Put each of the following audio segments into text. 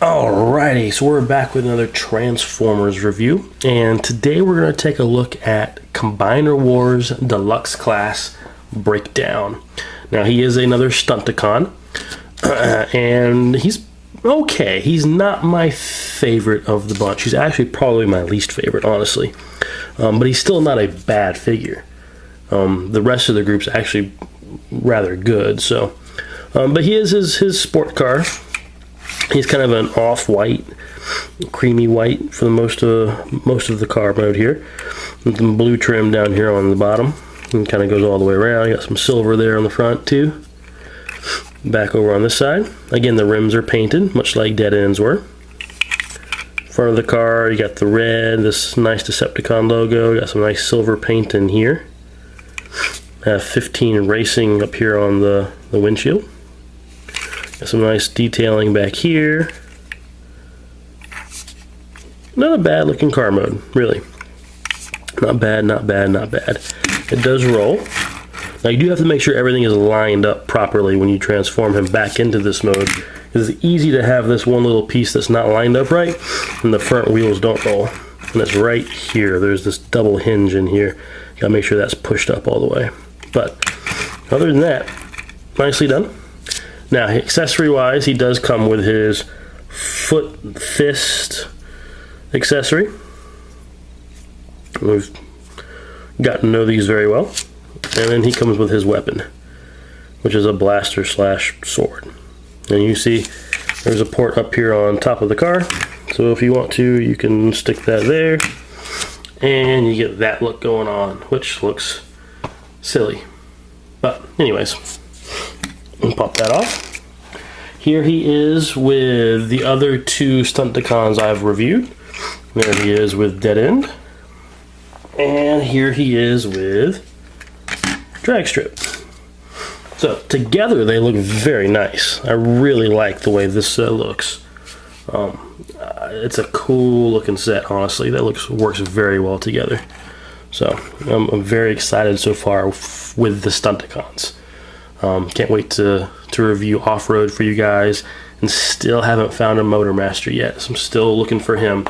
Alrighty, so we're back with another Transformers review, and today we're going to take a look at Combiner Wars Deluxe Class Breakdown. Now, he is another Stunticon, and he's okay. He's not my favorite of the bunch. He's actually probably my least favorite, honestly. But he's still not a bad figure. The rest of the group's actually rather good, so. But he is his sport car. He's kind of an off-white, creamy white for the most of the car mode here. With some blue trim down here on the bottom. And kind of goes all the way around. You got some silver there on the front too. Back over on this side. Again, the rims are painted, much like Dead Ends were. Front of the car, you got the red, this nice Decepticon logo. You got some nice silver paint in here. 15 Racing up here on the windshield. Got some nice detailing back here. Not a bad looking car mode, really. Not bad, not bad, not bad. It does roll. Now you do have to make sure everything is lined up properly when you transform him back into this mode. It's easy to have this one little piece that's not lined up right, and the front wheels don't roll. And it's right here. There's this double hinge in here. You gotta make sure that's pushed up all the way. But other than that, nicely done. Now, accessory-wise, he does come with his foot fist accessory. We've gotten to know these very well. And then he comes with his weapon, which is a blaster slash sword. And you see there's a port up here on top of the car. So if you want to, you can stick that there. And you get that look going on, which looks silly. But anyways. And pop that off. Here he is with the other two Stunticons I've reviewed. There he is with Dead End. And here he is with Drag Strip. So together they look very nice. I really like the way this looks. It's a cool looking set, honestly. That works very well together. So I'm very excited so far with the Stunticons. Can't wait to review Off-Road for you guys, and still haven't found a Motor Master yet, so I'm still looking for him.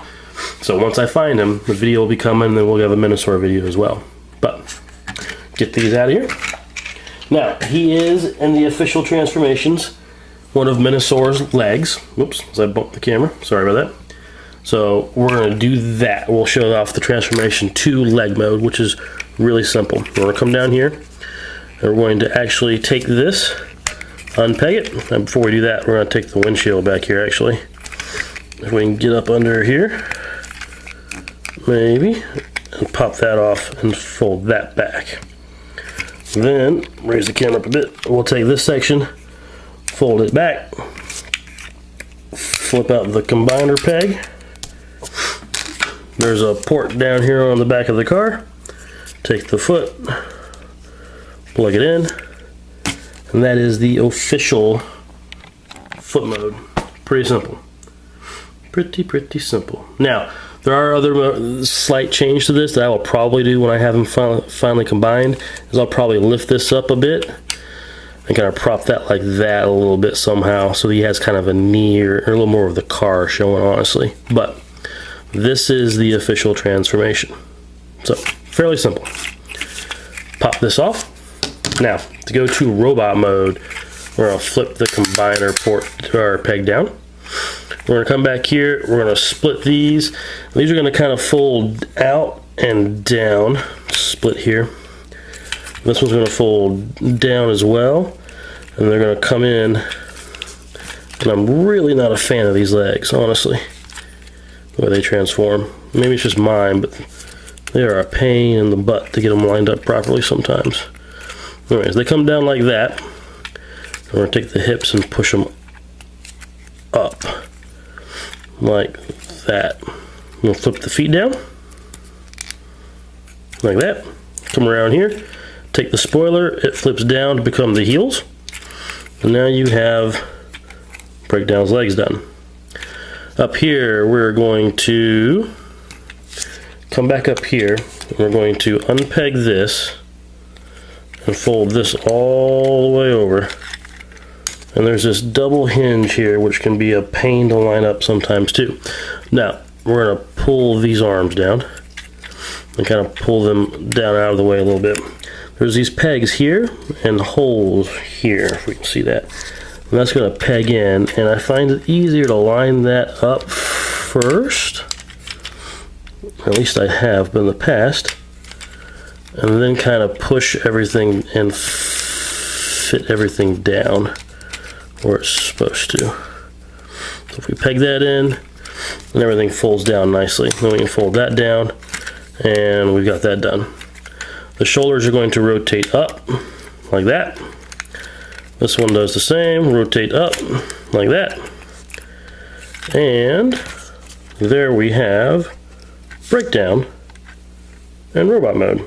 So once I find him, the video will be coming, and then we'll have a Minosaur video as well. But get these out of here. Now, he is in the official transformations, one of Minosaur's legs. Whoops, as I bumped the camera, sorry about that. So we're going to do that. We'll show off the transformation to leg mode, which is really simple. We're going to come down here. We're going to actually take this, unpeg it, and before we do that, we're going to take the windshield back here, actually. If we can get up under here, maybe, and pop that off and fold that back. Then, raise the camera up a bit, we'll take this section, fold it back, flip out the combiner peg. There's a port down here on the back of the car. Take the foot, plug it in, and that is the official foot mode. Pretty simple. Pretty simple. Now, there are other slight changes to this that I will probably do when I have them finally combined, is I'll probably lift this up a bit and kind of prop that like that a little bit somehow, so he has kind of a knee or a little more of the car showing, honestly. But this is the official transformation. So, fairly simple. Pop this off. Now, to go to robot mode, we're going to flip the combiner port or peg down. We're going to come back here, we're going to split these. These are going to kind of fold out and down, split here. This one's going to fold down as well, and they're going to come in. And I'm really not a fan of these legs, honestly, the way they transform. Maybe it's just mine, but they are a pain in the butt to get them lined up properly sometimes. Anyways, they come down like that. We're going to take the hips and push them up like that. We'll flip the feet down like that. Come around here, take the spoiler, it flips down to become the heels, and now you have Breakdown's legs done. Up here, we're going to come back up here, and we're going to unpeg this and fold this all the way over And there's this double hinge here, which can be a pain to line up sometimes too. Now, we're gonna pull these arms down and kind of pull them down out of the way a little bit. There's these pegs here and holes here, if we can see that. And that's gonna peg in, and I find it easier to line that up first. At least I have been in the past. And then kind of push everything and fit everything down where it's supposed to. So if we peg that in, and everything folds down nicely, then we can fold that down, and we've got that done. The shoulders are going to rotate up like that. This one does the same, rotate up like that. And there we have breakdown and robot mode.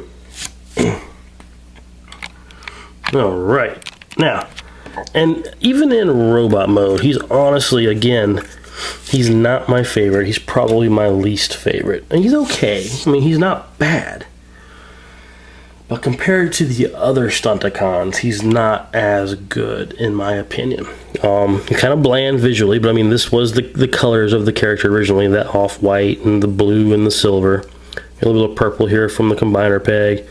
All right, now, and even in robot mode, he's honestly, again, he's not my favorite. He's probably my least favorite. And he's okay. I mean, he's not bad. But compared to the other Stunticons, he's not as good, in my opinion. Kind of bland visually, but I mean, this was the colors of the character originally, that off-white and the blue and the silver. A little bit of purple here from the combiner peg.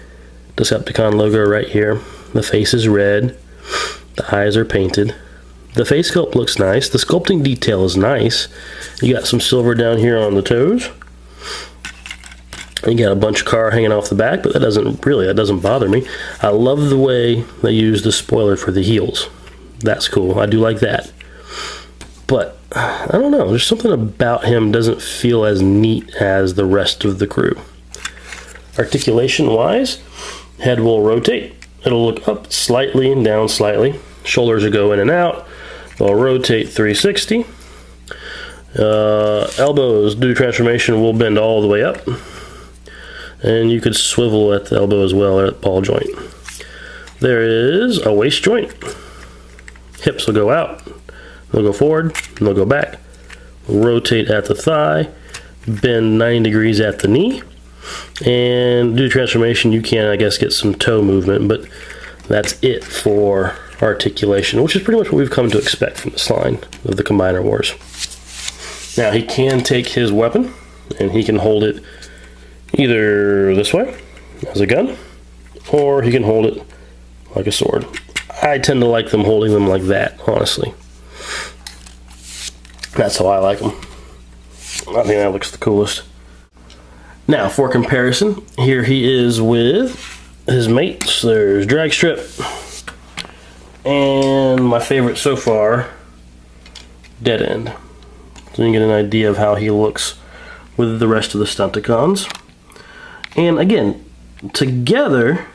Decepticon logo right here. The face is red. The eyes are painted. The face sculpt looks nice. The sculpting detail is nice. You got some silver down here on the toes. You got a bunch of car hanging off the back, but that doesn't bother me. I love the way they use the spoiler for the heels. That's cool. I do like that. But I don't know, there's something about him doesn't feel as neat as the rest of the crew. Articulation wise, head will rotate. It'll look up slightly and down slightly. Shoulders will go in and out. They'll rotate 360. Elbows due to transformation will bend all the way up. And you could swivel at the elbow as well, or at the ball joint. There is a waist joint. Hips will go out. They'll go forward, and they'll go back. Rotate at the thigh. Bend 90 degrees at the knee. And due to transformation, you can, I guess, get some toe movement, but that's it for articulation, which is pretty much what we've come to expect from this line of the Combiner Wars. Now, he can take his weapon, and he can hold it either this way, as a gun, or he can hold it like a sword. I tend to like them holding them like that, honestly. That's how I like them. I think that looks the coolest. Now, for comparison, here he is with his mates. There's Dragstrip, and my favorite so far, Dead End. So you get an idea of how he looks with the rest of the Stunticons. And again, together,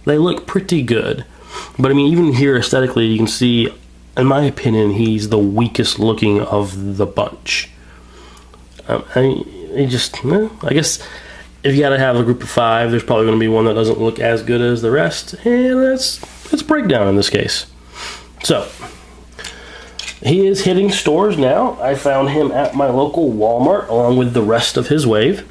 they look pretty good. But I mean, even here aesthetically, you can see, in my opinion, he's the weakest looking of the bunch. I guess if you gotta have a group of 5, there's probably gonna be one that doesn't look as good as the rest. And that's breakdown in this case. So, he is hitting stores now. I found him at my local Walmart along with the rest of his wave.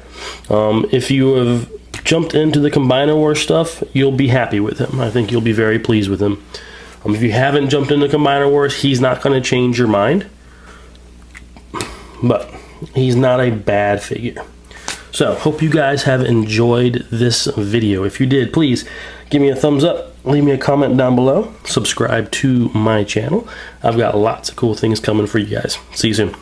If you have jumped into the Combiner Wars stuff, you'll be happy with him. I think you'll be very pleased with him. If you haven't jumped into Combiner Wars, he's not going to change your mind. But he's not a bad figure. So, hope you guys have enjoyed this video. If you did, please give me a thumbs up. Leave me a comment down below. Subscribe to my channel. I've got lots of cool things coming for you guys. See you soon.